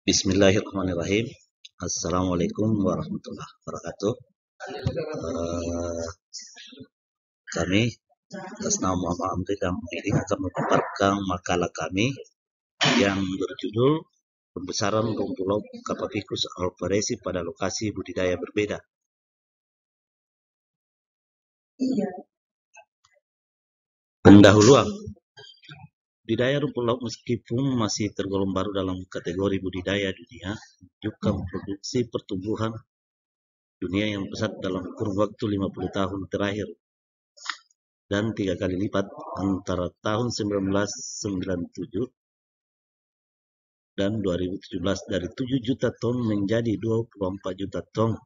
Bismillahirrahmanirrahim. Assalamualaikum warahmatullahi wabarakatuh. Eh, Kami atas nama Muhammad Amri dan Muhyiddin akan memaparkan makalah kami yang berjudul Pembesaran rumput laut Capapicus alvarezi pada lokasi budidaya berbeda. Pendahuluan. Budidaya rumput laut meskipun masih tergolong baru dalam kategori budidaya dunia, menunjukkan produksi pertumbuhan dunia yang pesat dalam kurun waktu 50 tahun terakhir dan 3 kali lipat antara tahun 1997 dan 2017 dari 7 juta ton menjadi 24 juta ton.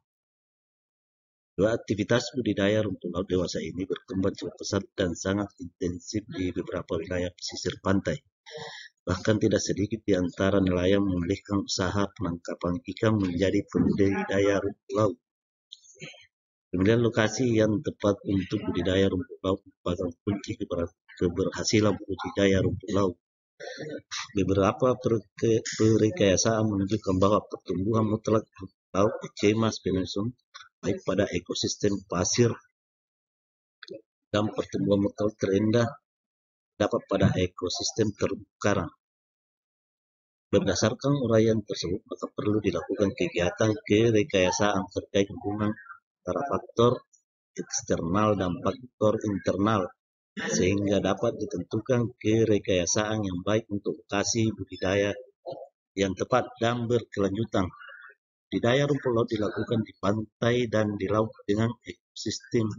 Dua aktivitas budidaya rumput laut dewasa ini berkembang cukup pesat dan sangat intensif di beberapa wilayah pesisir pantai. Bahkan tidak sedikit di antara nelayan memulihkan usaha penangkapan ikan menjadi budidaya rumput laut. Pemilihan lokasi yang tepat untuk budidaya rumput laut merupakan kunci keberhasilan budidaya rumput laut. Beberapa perkayasaan menunjukkan bahwa pertumbuhan mutlak rumput laut Echemas peninsula baik pada ekosistem pasir dan pertumbuhan mutlak terendah dapat pada ekosistem terumbu karang. Berdasarkan uraian tersebut, maka perlu dilakukan kegiatan kerekayasaan terkait hubungan antara faktor eksternal dan faktor internal sehingga dapat ditentukan kerekayasaan yang baik untuk lokasi budidaya yang tepat dan berkelanjutan. Budidaya rumput laut dilakukan di pantai dan di laut dengan ekosistem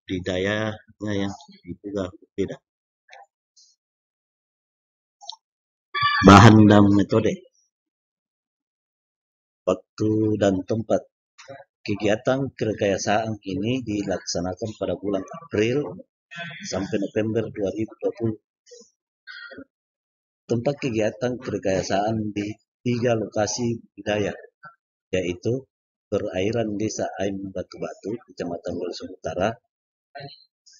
budidayanya yang juga berbeda. Bahan dan metode, waktu dan tempat. Kegiatan kerekayasaan ini dilaksanakan pada bulan April sampai November 2020. Tempat kegiatan kerekayasaan di 3 lokasi budidaya, yaitu perairan Desa Aim Batu Batu, Kecamatan Galesung Utara,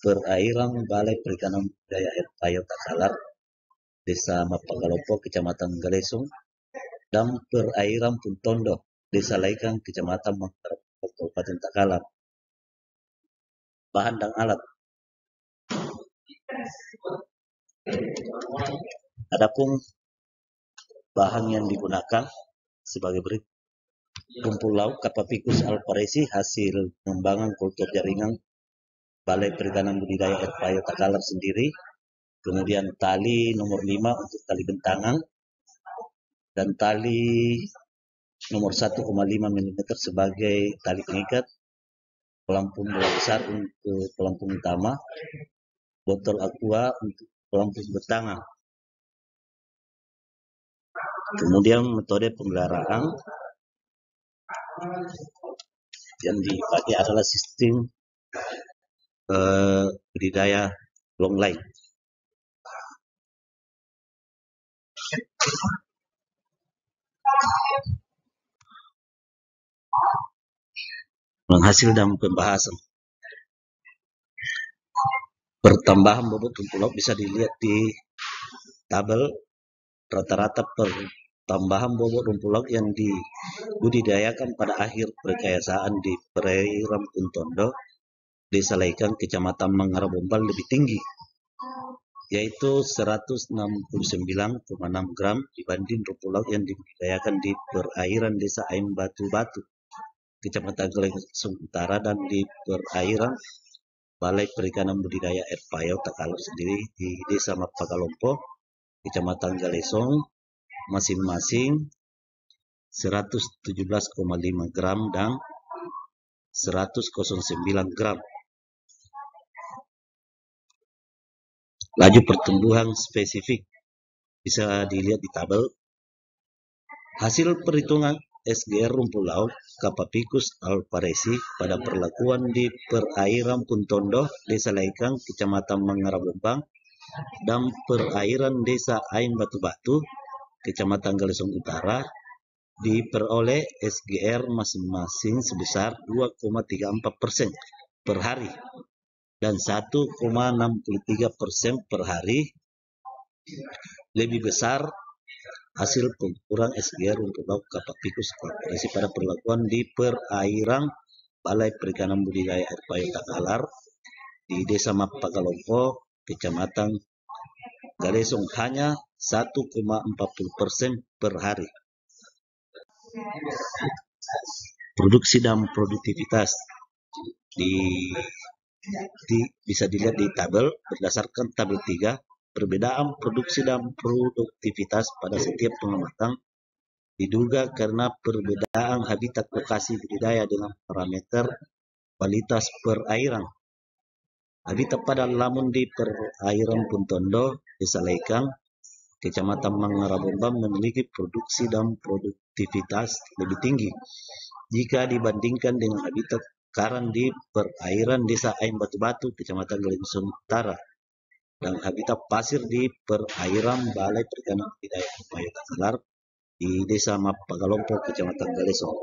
perairan Balai Perikanan Budidaya Air Payo Takalar, Desa Mapagalopo, Kecamatan Galesung, dan perairan Puntondo, Desa Laikang, Kecamatan Manggarai, Kabupaten Takalar. Bahan dan alat. Adapun bahan yang digunakan sebagai berikut: rumput laut Capapicus alvarezi hasil pengembangan kultur jaringan Balai Perikanan Budidaya Air Payo Takalar sendiri, kemudian tali nomor 5 untuk tali bentangan dan tali nomor 1,5 mm sebagai tali pengikat, pelampung bola besar untuk pelampung utama, botol aqua untuk pelampung bentangan. Kemudian metode pemeliharaan yang dipakai adalah sistem budidaya long line. Menghasil dan pembahasan. Pertambahan bobot rumput laut bisa dilihat di tabel. Rata-rata pertambahan bobot rumput laut yang dibudidayakan pada akhir perkayasaan di perairan Puntondo, Desa Laikang, Kecamatan Manggarai Bombal lebih tinggi, yaitu 169,6 gram dibanding rumput laut yang dibudidayakan di perairan Desa Aim Batu Batu, Kecamatan Galesung Utara, dan di perairan Balai Perikanan Budidaya Air Payo Takalar sendiri di Desa Mapagalopo, Kecamatan Galesung, masing-masing 117,5 gram dan 100,9 gram. Laju pertumbuhan spesifik bisa dilihat di tabel. Hasil perhitungan SGR rumput laut Capapicus alvarezi pada perlakuan di perairan Puntondo, Desa Laikang, Kecamatan Manggarai Bombal, dan perairan Desa Aim Batu Batu, Kecamatan Galesung Utara diperoleh SGR masing-masing sebesar 2,34% per hari dan 1,63% per hari, lebih besar hasil pengukuran SGR untuk laut Kapapicus alvarezi pada perlakuan di perairan Balai Perikanan Budidaya Air Payo Takalar di Desa Mapagalompo, Kecamatan Galesong hanya 1,40% per hari. Produksi dan produktivitas bisa dilihat di tabel. Berdasarkan tabel 3, perbedaan produksi dan produktivitas pada setiap pengamatan diduga karena perbedaan habitat lokasi budidaya dengan parameter kualitas perairan. Habitat pada lamun di perairan Puntondo, Desa Laikang, Kecamatan Mangarabombang memiliki produksi dan produktivitas lebih tinggi jika dibandingkan dengan habitat karang di perairan Desa Ain Batu-Batu, Kecamatan Galesong Utara, dan habitat pasir di perairan Balai Perikanan Budidaya Air Payo Takalar di Desa Mapagalompo, Kecamatan Galesong.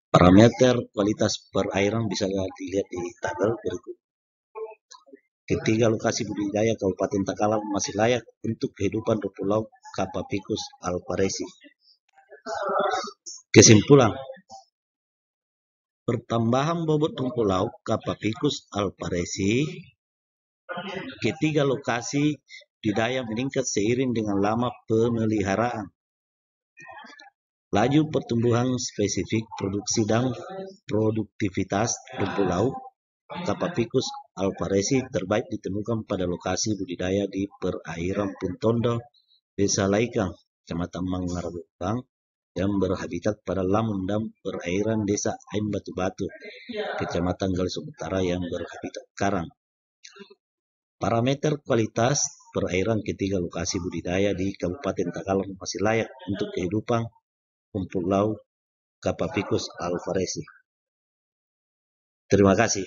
Parameter kualitas perairan bisa dilihat di tabel berikut. Ketiga lokasi budidaya Kabupaten Takalar masih layak untuk kehidupan rumput laut Kapapicus alvarezi. Kesimpulan, pertambahan bobot rumput laut Kapapicus alvarezi ketiga lokasi budidaya meningkat seiring dengan lama pemeliharaan. Laju pertumbuhan spesifik, produksi dan produktivitas rumput laut Kapapicus alvarezi terbaik ditemukan pada lokasi budidaya di perairan Puntondo, Desa Laikang, Kecamatan Mangarabombang, yang berhabitat pada lamun dan perairan Desa Ain Batu-Batu, Kecamatan Galesong Utara yang berhabitat karang. Parameter kualitas perairan ketiga lokasi budidaya di Kabupaten Takalar masih layak untuk kehidupan rumput laut Kapapicus alvarezi. Terima kasih.